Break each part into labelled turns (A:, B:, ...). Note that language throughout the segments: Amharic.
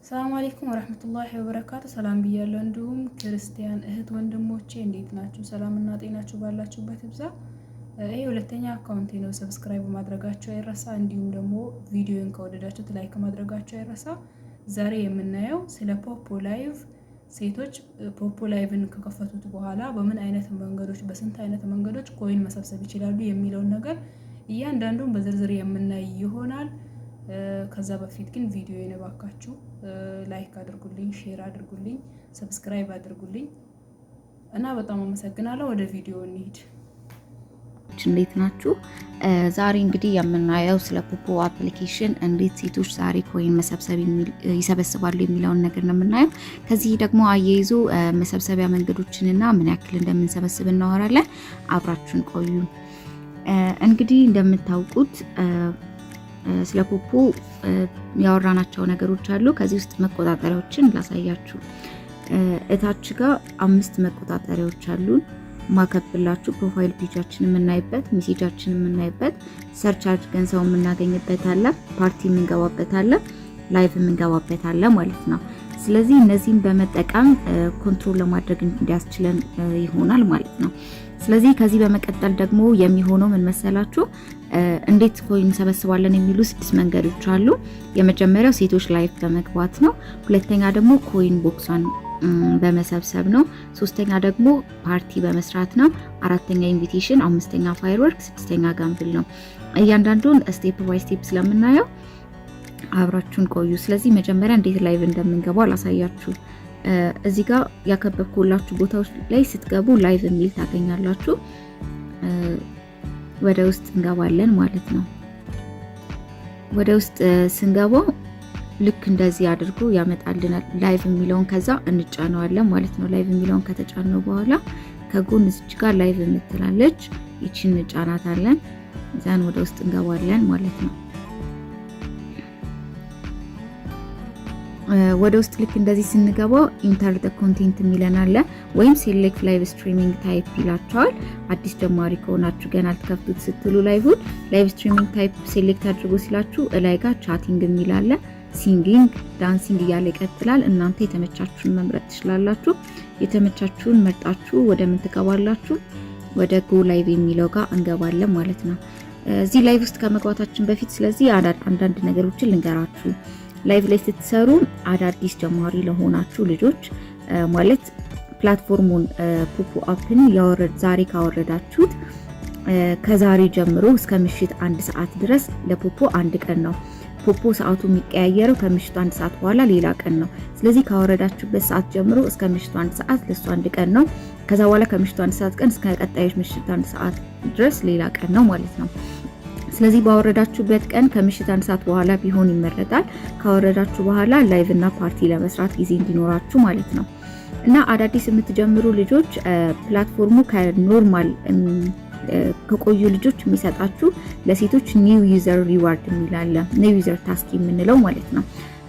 A: ሰላም አለይኩም ወራህመቱላሂ ወበረካቱ። ሰላም ብያለሁ። እንዲሁም ክርስቲያን እህት ወንድሞቼ እንዴት ናችሁ? ሰላምና ጤናችሁ ባላችሁበት ይብዛ። ይሄ ሁለተኛ አካውንቴ ነው። ሰብስክራይብ ማድረጋችሁ አይረሳ። እንዲሁም ደግሞ ቪዲዮን ከወደዳችሁት ላይክ ማድረጋችሁ አይረሳ። ዛሬ የምናየው ስለ ፖፖ ላይቭ ሴቶች ፖፖ ላይቭን ከከፈቱት በኋላ በምን አይነት መንገዶች በስንት አይነት መንገዶች ኮይን መሰብሰብ ይችላሉ የሚለውን ነገር እያንዳንዱን በዝርዝር የምናይ ይሆናል። ከዛ በፊት ግን ቪዲዮዬን እባካችሁ ላይክ አድርጉልኝ፣ ሼር አድርጉልኝ፣ ሰብስክራይብ አድርጉልኝ እና በጣም አመሰግናለሁ። ወደ ቪዲዮ እንሂድ።
B: እንዴት ናችሁ? ዛሬ እንግዲህ የምናየው ስለ ፖፖ አፕሊኬሽን እንዴት ሴቶች ዛሬ ኮይን መሰብሰብ ይሰበስባሉ የሚለውን ነገር ነው የምናየው። ከዚህ ደግሞ አያይዞ መሰብሰቢያ መንገዶችንና ምን ያክል እንደምንሰበስብ እናወራለን። አብራችሁን ቆዩ። እንግዲህ እንደምታውቁት ስለ ፖፖ ያወራናቸው ነገሮች አሉ። ከዚህ ውስጥ መቆጣጠሪያዎችን ላሳያችሁ። እታች ጋር 5 መቆጣጠሪያዎች አሉን። ማከብላችሁ ፕሮፋይል ፔጃችን የምናይበት፣ ሜሴጃችን የምናይበት፣ ሰርች አድርገን ሰው የምናገኝበት አለ፣ ፓርቲ የምንገባበት አለ፣ ላይቭ የምንገባበት አለ ማለት ነው። ስለዚህ እነዚህን በመጠቀም ኮንትሮል ለማድረግ እንዲያስችለን ይሆናል ማለት ነው። ስለዚህ ከዚህ በመቀጠል ደግሞ የሚሆነው ምን መሰላችሁ? እንዴት ኮይን ሰበስባለን የሚሉ 6 መንገዶች አሉ። የመጀመሪያው ሴቶች ላይቭ በመግባት ነው። ሁለተኛ ደግሞ ኮይን ቦክሷን በመሰብሰብ ነው። ሶስተኛ ደግሞ ፓርቲ በመስራት ነው። አራተኛ ኢንቪቴሽን፣ አምስተኛ ፋየርወርክ፣ ስድስተኛ ጋምብል ነው። እያንዳንዱን ስቴፕ ባይ ስቴፕ ስለምናየው አብራችሁን ቆዩ። ስለዚህ መጀመሪያ እንዴት ላይቭ እንደምንገባው አላሳያችሁ። እዚህ ጋር ያከበብኩላችሁ ቦታዎች ላይ ስትገቡ ላይቭ የሚል ታገኛላችሁ። ወደ ውስጥ እንገባለን ማለት ነው። ወደ ውስጥ ስንገባ ልክ እንደዚህ አድርጎ ያመጣልናል ላይቭ የሚለውን፣ ከዛ እንጫነዋለን ማለት ነው። ላይቭ የሚለውን ከተጫነው በኋላ ከጎን እዚህ ጋር ላይቭ የምትላለች ይቺን እንጫናታለን። ዛን ወደ ውስጥ እንገባለን ማለት ነው። ወደ ውስጥ ልክ እንደዚህ ስንገባ ኢንተር ዘ ኮንቴንት የሚለን አለ፣ ወይም ሴሌክት ላይቭ ስትሪሚንግ ታይፕ ይላቸዋል። አዲስ ጀማሪ ከሆናችሁ ገና አልተከፍቱት ስትሉ ላይቭን ላይቭ ስትሪሚንግ ታይፕ ሴሌክት አድርጎ ሲላችሁ እላይ ጋር ቻቲንግ የሚል አለ፣ ሲንጊንግ፣ ዳንሲንግ እያለ ይቀጥላል። እናንተ የተመቻችሁን መምረጥ ትችላላችሁ። የተመቻችሁን መርጣችሁ ወደ ምን ትገባላችሁ? ወደ ጎ ላይቭ የሚለው ጋር እንገባለን ማለት ነው። እዚህ ላይቭ ውስጥ ከመግባታችን በፊት ስለዚህ አንዳንድ ነገሮችን ልንገራችሁ። ላይቭ ላይ ስትሰሩ አዳዲስ ጀማሪ ለሆናችሁ ልጆች ማለት ፕላትፎርሙን ፖፖ አፕን ዛሬ ካወረዳችሁት ከዛሬ ጀምሮ እስከ ምሽት 1 ሰዓት ድረስ ለፖፖ 1 ቀን ነው። ፖፖ ሰዓቱ የሚቀያየረው ከምሽቱ 1 ሰዓት በኋላ ሌላ ቀን ነው። ስለዚህ ካወረዳችሁበት ሰዓት ጀምሮ እስከ ምሽቱ 1 ሰዓት ለሱ 1 ቀን ነው። ከዛ በኋላ ከምሽቱ 1 ሰዓት ቀን እስከ ቀጣዩ ምሽት 1 ሰዓት ድረስ ሌላ ቀን ነው ማለት ነው። ስለዚህ ባወረዳችሁበት ቀን ከምሽት 1 ሰዓት በኋላ ቢሆን ይመረጣል። ካወረዳችሁ በኋላ ላይቭ እና ፓርቲ ለመስራት ጊዜ እንዲኖራችሁ ማለት ነው። እና አዳዲስ የምትጀምሩ ልጆች ፕላትፎርሙ ከኖርማል ከቆዩ ልጆች የሚሰጣችሁ ለሴቶች ኒው ዩዘር ሪዋርድ የሚላለ ኒው ዩዘር ታስክ የምንለው ማለት ነው።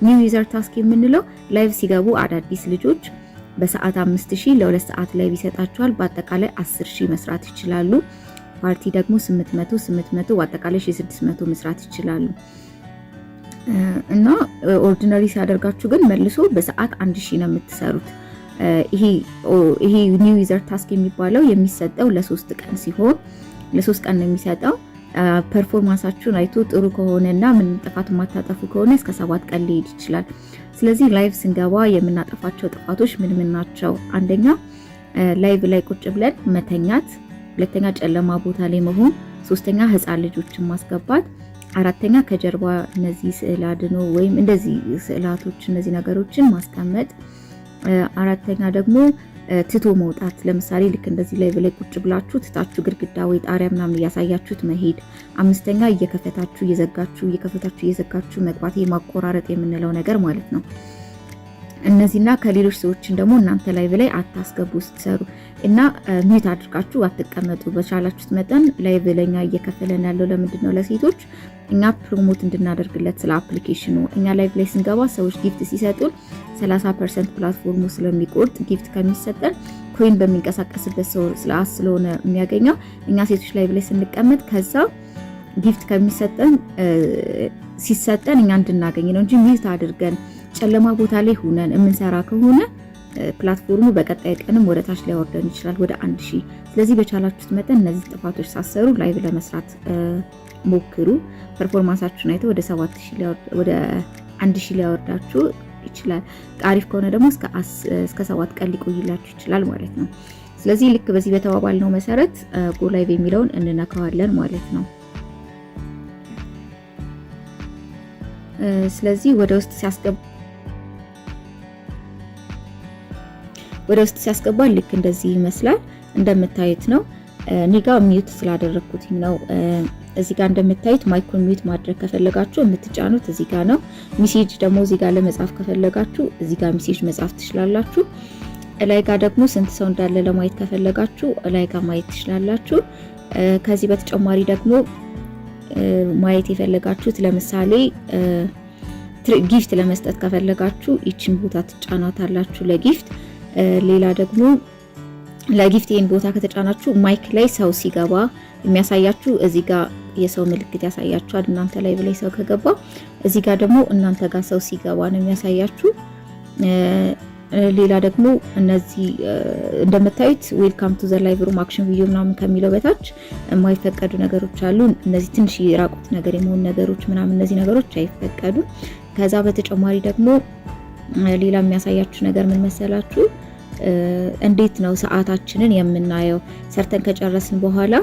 B: ኒው ዩዘር ታስክ የምንለው ላይቭ ሲገቡ አዳዲስ ልጆች በሰዓት 5000 ለ2 ሰዓት ላይ ይሰጣቸዋል። በአጠቃላይ 10000 መስራት ይችላሉ። ፓርቲ ደግሞ 800 አጠቃላይ 600 መስራት ይችላሉ። እና ኦርዲናሪ ሲያደርጋችሁ ግን መልሶ በሰዓት 1000 ነው የምትሰሩት። ይሄ ኒው ዩዘር ታስክ የሚባለው የሚሰጠው ለ3 ቀን ሲሆን ለ3 ቀን ነው የሚሰጠው። ፐርፎርማንሳችሁን አይቶ ጥሩ ከሆነና ምን ጥፋት ማታጠፉ ከሆነ እስከ 7 ቀን ሊሄድ ይችላል። ስለዚህ ላይቭ ስንገባ የምናጠፋቸው ጥፋቶች ምን ናቸው? አንደኛ ላይቭ ላይ ቁጭ ብለን መተኛት፣ ሁለተኛ ጨለማ ቦታ ላይ መሆን፣ ሶስተኛ ህፃን ልጆችን ማስገባት፣ አራተኛ ከጀርባ እነዚህ ስዕል አድኖ ወይም እንደዚህ ስዕላቶች እነዚህ ነገሮችን ማስቀመጥ፣ አራተኛ ደግሞ ትቶ መውጣት። ለምሳሌ ልክ እንደዚህ ላይ በላይ ቁጭ ብላችሁ ትታችሁ ግድግዳ ወይ ጣሪያ ምናምን እያሳያችሁት መሄድ። አምስተኛ እየከፈታችሁ እየዘጋችሁ መግባት፣ ማቆራረጥ የምንለው ነገር ማለት ነው። እነዚህና ከሌሎች ሰዎችን ደግሞ እናንተ ላይቭ ላይ አታስገቡ ስትሰሩ እና ሚዩት አድርጋችሁ አትቀመጡ። በቻላችሁት መጠን ላይቭ ለኛ እየከፈለን ያለው ለምንድነው? ለሴቶች እኛ ፕሮሞት እንድናደርግለት ስለ አፕሊኬሽኑ። እኛ ላይቭ ላይ ስንገባ ሰዎች ጊፍት ሲሰጡን 30% ፕላትፎርሙ ስለሚቆርጥ ጊፍት ከሚሰጠን ኮይን በሚንቀሳቀስበት ሰው ስለሆነ የሚያገኘው እኛ ሴቶች ላይቭ ላይ ስንቀመጥ ከዛ ጊፍት ከሚሰጠን ሲሰጠን እኛ እንድናገኝ ነው እንጂ ሚውት አድርገን ጨለማ ቦታ ላይ ሆነን የምንሰራ ከሆነ ፕላትፎርሙ በቀጣይ ቀንም ወደ ታች ሊያወርደን ይችላል ወደ 1000። ስለዚህ በቻላችሁት መጠን እነዚህ ጥፋቶች ሳሰሩ ላይቭ ለመስራት ሞክሩ። ፐርፎርማንሳችሁን አይተው ወደ 7000 ወደ 1000 ሊያወርዳችሁ ይችላል። አሪፍ ከሆነ ደግሞ እስከ 7 ቀን ሊቆይላችሁ ይችላል ማለት ነው። ስለዚህ ልክ በዚህ በተባባልነው መሰረት ጎ ላይቭ የሚለውን እንነካዋለን ማለት ነው። ስለዚህ ወደ ውስጥ ሲያስገባ ልክ እንደዚህ ይመስላል። እንደምታዩት ነው። እኔ ጋር ሚውት ስላደረኩት ነው። እዚህ ጋር እንደምታዩት ማይኩን ሚውት ማድረግ ከፈለጋችሁ የምትጫኑት እዚህ ጋር ነው። ሜሴጅ ደግሞ እዚህ ጋር ለመጻፍ ከፈለጋችሁ እዚህ ጋር ሜሴጅ መጻፍ ትችላላችሁ። ላይ ጋር ደግሞ ስንት ሰው እንዳለ ለማየት ከፈለጋችሁ ላይ ጋር ማየት ትችላላችሁ። ከዚህ በተጨማሪ ደግሞ ማየት የፈለጋችሁት ለምሳሌ ጊፍት ለመስጠት ከፈለጋችሁ ይችን ቦታ ትጫናታላችሁ ለጊፍት። ሌላ ደግሞ ለጊፍት ይሄን ቦታ ከተጫናችሁ ማይክ ላይ ሰው ሲገባ የሚያሳያችሁ እዚህ ጋር የሰው ምልክት ያሳያችኋል። እናንተ ላይ ብላይ ሰው ከገባ እዚህ ጋር ደግሞ እናንተ ጋር ሰው ሲገባ ነው የሚያሳያችሁ። ሌላ ደግሞ እነዚህ እንደምታዩት ዌልካም ቱ ዘ ላይቭ ሩም አክሽን ቪዲዮ ምናምን ከሚለው በታች የማይፈቀዱ ነገሮች አሉ። እነዚህ ትንሽ የራቁት ነገር የመሆን ነገሮች ምናምን እነዚህ ነገሮች አይፈቀዱም። ከዛ በተጨማሪ ደግሞ ሌላ የሚያሳያችሁ ነገር ምን መሰላችሁ? እንዴት ነው ሰዓታችንን የምናየው? ሰርተን ከጨረስን በኋላ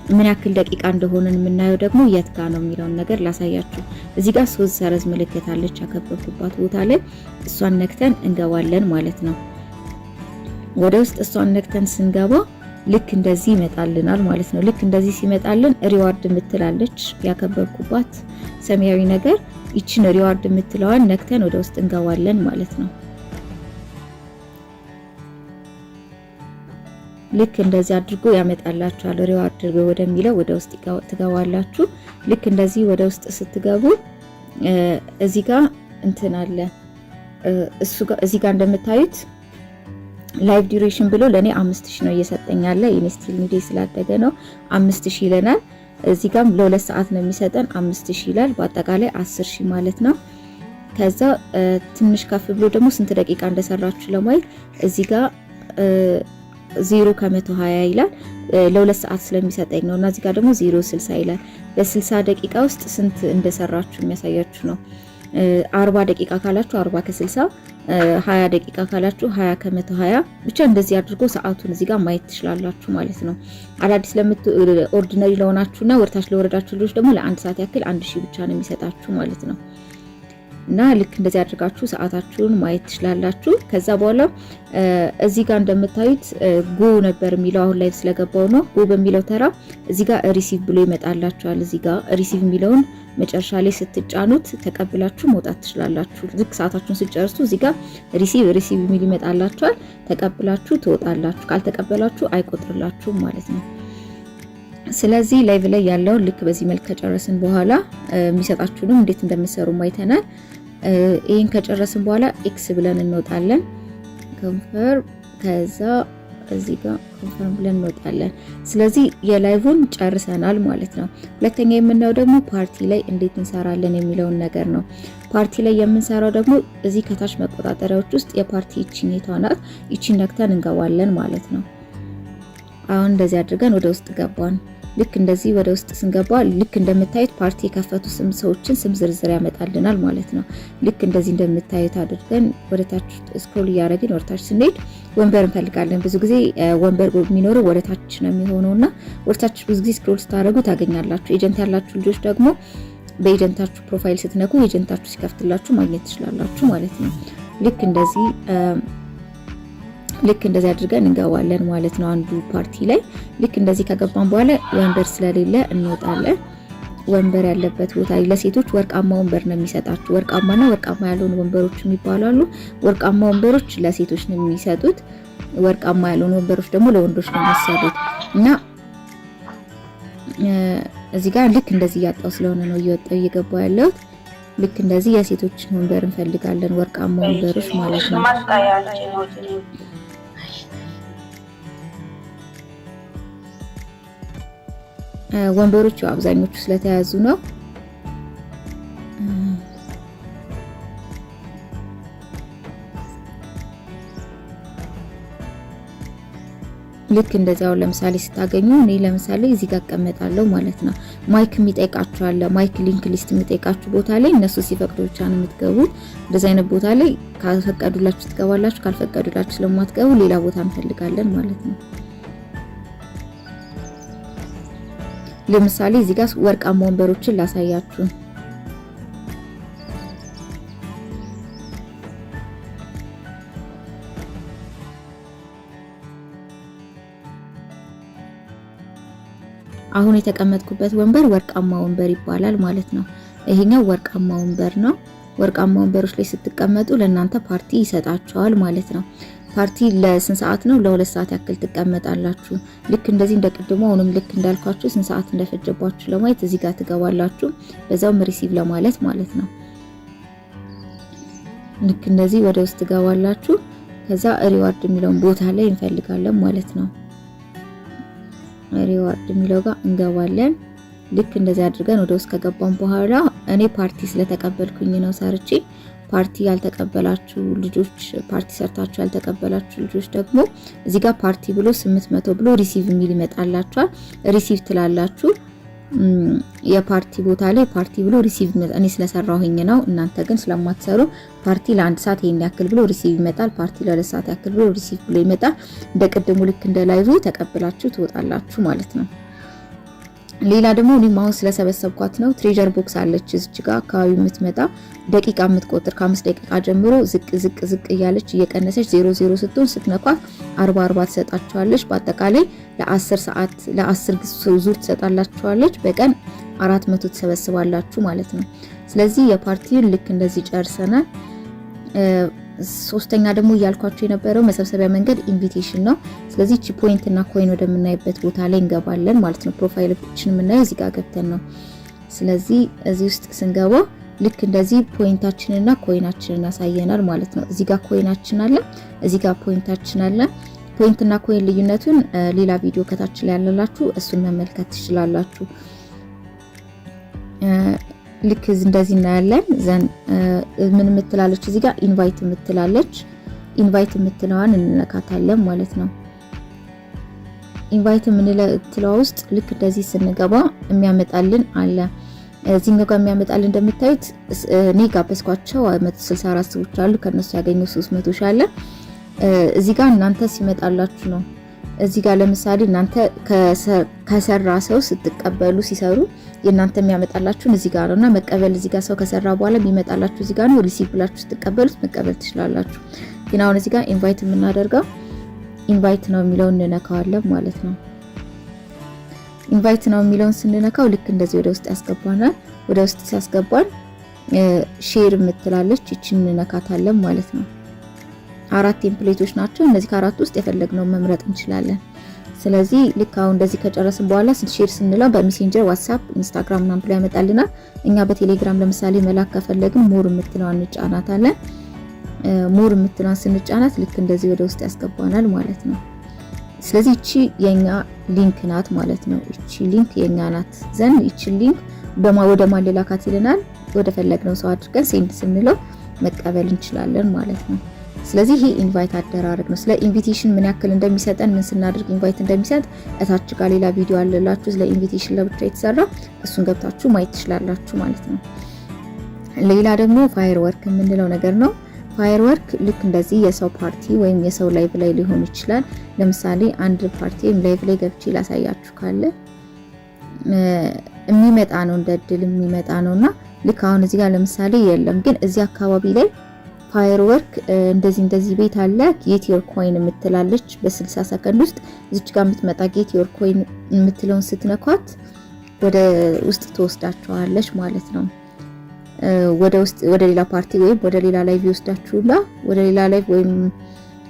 B: ምን ያክል ደቂቃ እንደሆነን የምናየው ደግሞ የት ጋር ነው የሚለውን ነገር ላሳያችሁ። እዚህ ጋር 3 ሰረዝ ምልክት አለች ያከበብኩባት ቦታ ላይ እሷን ነክተን እንገባለን ማለት ነው። ወደ ውስጥ እሷን ነክተን ስንገባ ልክ እንደዚህ ይመጣልናል ማለት ነው። ልክ እንደዚህ ሲመጣልን ሪዋርድ የምትላለች ያከበብኩባት ሰማያዊ ነገር፣ ይችን ሪዋርድ የምትለዋን ነክተን ወደ ውስጥ እንገባለን ማለት ነው። ልክ እንደዚህ አድርጎ ያመጣላችኋል። ሪዋርድ ወደሚለው ወደ ውስጥ ትገባላችሁ። ልክ እንደዚህ ወደ ውስጥ ስትገቡ እዚህ ጋር እንትን አለ። እዚህ ጋር እንደምታዩት ላይቭ ዲዩሬሽን ብሎ ለኔ 5000 ነው እየሰጠኝ ያለ። ኢንስቲል ሚዲያ ስላደገ ነው 5000 ይለናል። እዚህ ጋርም ለ2 ሰዓት ነው የሚሰጠን 5000 ይላል። በአጠቃላይ 10000 ማለት ነው። ከዛ ትንሽ ከፍ ብሎ ደግሞ ስንት ደቂቃ እንደሰራችሁ ለማየት እዚህ ጋር 0.120 ይላል። ለ2 ሰዓት ስለሚሰጠኝ ነው። እና እዚህ ጋር ደግሞ 0.60 ይላል። በ60 ደቂቃ ውስጥ ስንት እንደሰራችሁ የሚያሳያችሁ ነው። 40 ደቂቃ ካላችሁ 40 ከ60፣ 20 ደቂቃ ካላችሁ 20 ከ120። ብቻ እንደዚህ አድርጎ ሰዓቱን እዚህ ጋር ማየት ትችላላችሁ ማለት ነው። አዳዲስ ኦርዲነሪ ለሆናችሁና ወርታች ለወረዳችሁ ልጆች ደግሞ ለ1 ሰዓት ያክል 1000 ብቻ ነው የሚሰጣችሁ ማለት ነው። እና ልክ እንደዚህ አድርጋችሁ ሰዓታችሁን ማየት ትችላላችሁ። ከዛ በኋላ እዚህ ጋር እንደምታዩት ጎ ነበር የሚለው አሁን ላይ ስለገባው ነው። ጎ በሚለው ተራ እዚህ ጋር ሪሲቭ ብሎ ይመጣላችኋል። እዚህ ጋር ሪሲቭ የሚለውን መጨረሻ ላይ ስትጫኑት ተቀብላችሁ መውጣት ትችላላችሁ። ልክ ሰዓታችሁን ስትጨርሱ እዚህ ጋር ሪሲቭ የሚል ይመጣላችኋል። ተቀብላችሁ ትወጣላችሁ። ካልተቀበላችሁ አይቆጥርላችሁም ማለት ነው። ስለዚህ ላይቭ ላይ ያለውን ልክ በዚህ መልክ ከጨረስን በኋላ የሚሰጣችሁንም እንዴት እንደምትሰሩ አይተናል። ይሄን ከጨረስን በኋላ ኤክስ ብለን እንወጣለን። ኮንፈርም፣ ከዛ እዚህ ጋር ኮንፈርም ብለን እንወጣለን። ስለዚህ የላይቭን ጨርሰናል ማለት ነው። ሁለተኛ የምናየው ደግሞ ፓርቲ ላይ እንዴት እንሰራለን የሚለውን ነገር ነው። ፓርቲ ላይ የምንሰራው ደግሞ እዚህ ከታች መቆጣጠሪያዎች ውስጥ የፓርቲ ኢቺኔቷ ናት። ኢቺን ነክተን እንገባለን ማለት ነው። አሁን እንደዚህ አድርገን ወደ ውስጥ ገባን። ልክ እንደዚህ ወደ ውስጥ ስንገባ ልክ እንደምታዩት ፓርቲ የከፈቱ ሰዎችን ስም ዝርዝር ያመጣልናል ማለት ነው። ልክ እንደዚህ እንደምታዩት አድርገን ወደ ታች ስክሮል እያደረግን ወደ ታች ስንሄድ ወንበር እንፈልጋለን። ብዙ ጊዜ ወንበር የሚኖረው ወደ ታች ነው የሚሆነውና ወደ ታች ብዙ ጊዜ ስክሮል ስታደርጉ ታገኛላችሁ። ኤጀንት ያላችሁ ልጆች ደግሞ በኤጀንታችሁ ፕሮፋይል ስትነኩ ኤጀንታችሁ ሲከፍትላችሁ ማግኘት ትችላላችሁ ማለት ነው። ልክ እንደዚህ አድርገን እንገባለን ማለት ነው አንዱ ፓርቲ ላይ። ልክ እንደዚህ ከገባን በኋላ ወንበር ስለሌለ እንወጣለን። ወንበር ያለበት ቦታ ለሴቶች ወርቃማ ወንበር ነው የሚሰጣችሁ። ወርቃማና ወርቃማ ያልሆኑ ወንበሮች የሚባላሉ። ወርቃማ ወንበሮች ለሴቶች ነው የሚሰጡት። ወርቃማ ያልሆኑ ወንበሮች ደግሞ ለወንዶች ነው የሚሰጡት። እና እዚህ ጋር ልክ እንደዚህ እያጣው ስለሆነ ነው እየወጣው እየገባው ያለው። ልክ እንደዚህ የሴቶችን ወንበር እንፈልጋለን፣ ወርቃማ ወንበሮች ማለት ነው። ወንበሮቹ አብዛኞቹ ስለተያዙ ነው። ልክ እንደዚያው ለምሳሌ ስታገኙ እኔ ለምሳሌ እዚህ ጋር እቀመጣለሁ ማለት ነው። ማይክ የሚጠይቃችሁ አለ። ማይክ ሊንክ ሊስት የሚጠይቃችሁ ቦታ ላይ እነሱ ሲፈቅዱ ብቻ ነው የምትገቡት። እንደዚህ አይነት ቦታ ላይ ካልፈቀዱላችሁ ትገባላችሁ፣ ካልፈቀዱላችሁ ስለማትገቡ ሌላ ቦታ እንፈልጋለን ማለት ነው። ለምሳሌ እዚህ ጋር ወርቃማ ወንበሮችን ላሳያችሁ። አሁን የተቀመጥኩበት ወንበር ወርቃማ ወንበር ይባላል ማለት ነው። ይሄኛው ወርቃማ ወንበር ነው። ወርቃማ ወንበሮች ላይ ስትቀመጡ ለእናንተ ፓርቲ ይሰጣቸዋል ማለት ነው። ፓርቲ ለስንት ሰዓት ነው? ለ2 ሰዓት ያክል ትቀመጣላችሁ። ልክ እንደዚህ እንደቀድሞ አሁንም ልክ እንዳልኳችሁ ስንት ሰዓት እንደፈጀባችሁ ለማየት እዚህ ጋር ትገባላችሁ። በዛውም ሪሲቭ ለማለት ማለት ነው። ልክ እንደዚህ ወደ ውስጥ ትገባላችሁ። ከዛ ሪዋርድ የሚለውን ቦታ ላይ እንፈልጋለን ማለት ነው። ሪዋርድ የሚለው ጋር እንገባለን። ልክ እንደዚህ አድርገን ወደ ውስጥ ከገባን በኋላ እኔ ፓርቲ ስለተቀበልኩኝ ነው ሰርቼ። ፓርቲ ያልተቀበላችሁ ልጆች፣ ፓርቲ ሰርታችሁ ያልተቀበላችሁ ልጆች ደግሞ እዚህ ጋር ፓርቲ ብሎ 800 ብሎ ሪሲቭ የሚል ይመጣላችኋል። ሪሲቭ ትላላችሁ። የፓርቲ ቦታ ላይ ፓርቲ ብሎ ሪሲቭ እኔ ስለሰራሁኝ ነው። እናንተ ግን ስለማትሰሩ ፓርቲ ለ1 ሰዓት ይሄን ያክል ብሎ ሪሲቭ ይመጣል። ፓርቲ ለ2 ሰዓት ያክል ብሎ ሪሲቭ ብሎ ይመጣል። እንደቀደሙ ልክ እንደ ላይቭ ተቀብላችሁ ትወጣላችሁ ማለት ነው። ሌላ ደግሞ እኔ ማውስ ስለሰበሰብኳት ነው። ትሬጀር ቦክስ አለች እዚች ጋር አካባቢ የምትመጣ ደቂቃ የምትቆጥር ከ5 ደቂቃ ጀምሮ ዝቅ እያለች እየቀነሰች 00 ስትሆን ስትነኳት 40 ትሰጣችኋለች። በአጠቃላይ ለ10 ሰዓት ለ10 ዙር ትሰጣላችኋለች። በቀን 400 ትሰበስባላችሁ ማለት ነው። ስለዚህ የፓርቲውን ልክ እንደዚህ ጨርሰናል። ሶስተኛ ደግሞ እያልኳችሁ የነበረው መሰብሰቢያ መንገድ ኢንቪቴሽን ነው። ስለዚህ እቺ ፖይንት እና ኮይን ወደምናይበት ቦታ ላይ እንገባለን ማለት ነው። ፕሮፋይላችን የምናየው እዚህ ጋር ገብተን ነው። ስለዚህ እዚህ ውስጥ ስንገባ ልክ እንደዚህ ፖይንታችንና ኮይናችንን ያሳየናል ማለት ነው። እዚህ ጋር ኮይናችን አለ፣ እዚህ ጋር ፖይንታችን አለ። ፖይንት እና ኮይን ልዩነቱን ሌላ ቪዲዮ ከታች ላይ ያለላችሁ እሱን መመልከት ትችላላችሁ። ልክ እንደዚህ እናያለን። ዘን ምን ምትላለች እዚህ ጋር ኢንቫይት ምትላለች። ኢንቫይት ምትለዋን እንነካታለን ማለት ነው። ኢንቫይት ምንለው ውስጥ ልክ እንደዚህ ስንገባ የሚያመጣልን አለ። እዚህኛው ጋር የሚያመጣልን እንደምታዩት እኔ ጋበዝኳቸው 164 ሰዎች አሉ። ከነሱ ያገኘው 300 ሺህ አለ። እዚህ ጋር እናንተ ሲመጣላችሁ ነው። እዚህ ጋር ለምሳሌ እናንተ ከሰራ ሰው ስትቀበሉ ሲሰሩ የእናንተ የሚያመጣላችሁን እዚህ ጋር ነውና መቀበል እዚህ ጋር ሰው ከሰራ በኋላ የሚመጣላችሁ እዚህ ጋር ነው። ሪሲቭ ብላችሁ ስትቀበሉት መቀበል ትችላላችሁ። ግን አሁን እዚህ ጋር ኢንቫይት የምናደርገው ኢንቫይት ነው የሚለውን እንነካዋለን ማለት ነው። ኢንቫይት ነው የሚለውን ስንነካው ልክ እንደዚህ ወደ ውስጥ ያስገባናል። ወደ ውስጥ ሲያስገባን ሼር የምትላለች ይችን እንነካታለን ማለት ነው። 4 ቴምፕሌቶች ናቸው። እነዚህ ከአራት ውስጥ የፈለግነውን መምረጥ እንችላለን። ስለዚህ ልክ አሁን እንደዚህ ከጨረስን በኋላ ሼር ስንለው በሜሴንጀር፣ ዋትስአፕ፣ ኢንስታግራም ምናምን ብሎ ያመጣልናል። እኛ በቴሌግራም ለምሳሌ መላክ ከፈለግን ሞር የምትለዋን እንጫናታለን። ሞር የምትለዋን ስንጫናት ልክ እንደዚህ ወደ ውስጥ ያስገባናል ማለት ነው። ስለዚህ እቺ የኛ ሊንክ ናት ማለት ነው። እቺ ሊንክ የኛ ናት። ዘን እቺ ሊንክ ወደ ማለላካት ይለናል። ወደ ፈለግነው ሰው አድርገን ሴንድ ስንለው መቀበል እንችላለን ማለት ነው። ስለዚህ ይሄ ኢንቫይት አደራረግ ነው። ስለ ኢንቪቴሽን ምን ያክል እንደሚሰጠን ምን ስናደርግ ኢንቫይት እንደሚሰጥ እታች ጋር ሌላ ቪዲዮ አለላችሁ ስለ ኢንቪቴሽን ለብቻ የተሰራ፣ እሱን ገብታችሁ ማየት ትችላላችሁ ማለት ነው። ሌላ ደግሞ ፋየር ወርክ የምንለው ነገር ነው። ፋየር ወርክ ልክ እንደዚህ የሰው ፓርቲ ወይም የሰው ላይቭ ላይ ሊሆን ይችላል። ለምሳሌ አንድ ፓርቲ ወይም ላይቭ ላይ ገብቼ ላሳያችሁ ካለ የሚመጣ ነው፣ እንደ እድል የሚመጣ ነውና ልክ አሁን እዚህ ጋር ለምሳሌ የለም፣ ግን እዚህ አካባቢ ላይ ፋየር ወርክ እንደዚህ ቤት አለ። ጌት ዮር ኮይን የምትላለች በ60 ሰከንድ ውስጥ እዚች ጋር የምትመጣ ጌት ዮር ኮይን የምትለውን ስትነኳት ወደ ውስጥ ትወስዳቸዋለች ማለት ነው። ወደ ውስጥ ወደ ሌላ ፓርቲ ወይም ወደ ሌላ ላይቭ ይወስዳችሁና ወደ ሌላ ላይቭ ወይም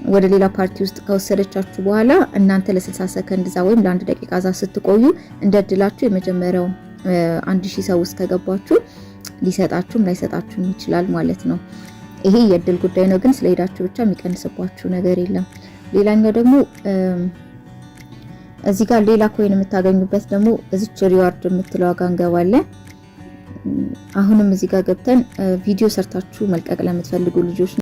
B: ወደ ሌላ ፓርቲ ውስጥ ከወሰደቻችሁ በኋላ እናንተ ለ60 ሰከንድ ዛ ወይም ለ1 ደቂቃ ዛ ስትቆዩ እንደድላችሁ የመጀመሪያው 1000 ሰው ውስጥ ከገባችሁ ሊሰጣችሁም ላይሰጣችሁም ይችላል ማለት ነው። ይሄ የእድል ጉዳይ ነው፣ ግን ስለሄዳችሁ ብቻ የሚቀንስባችሁ ነገር የለም። ሌላኛው ደግሞ እዚህ ጋር ሌላ ኮይን የምታገኙበት ደግሞ እዚች ሪዋርድ የምትለው ጋር እንገባለን። አሁንም እዚህ ጋር ገብተን ቪዲዮ ሰርታችሁ መልቀቅ ለምትፈልጉ ልጆች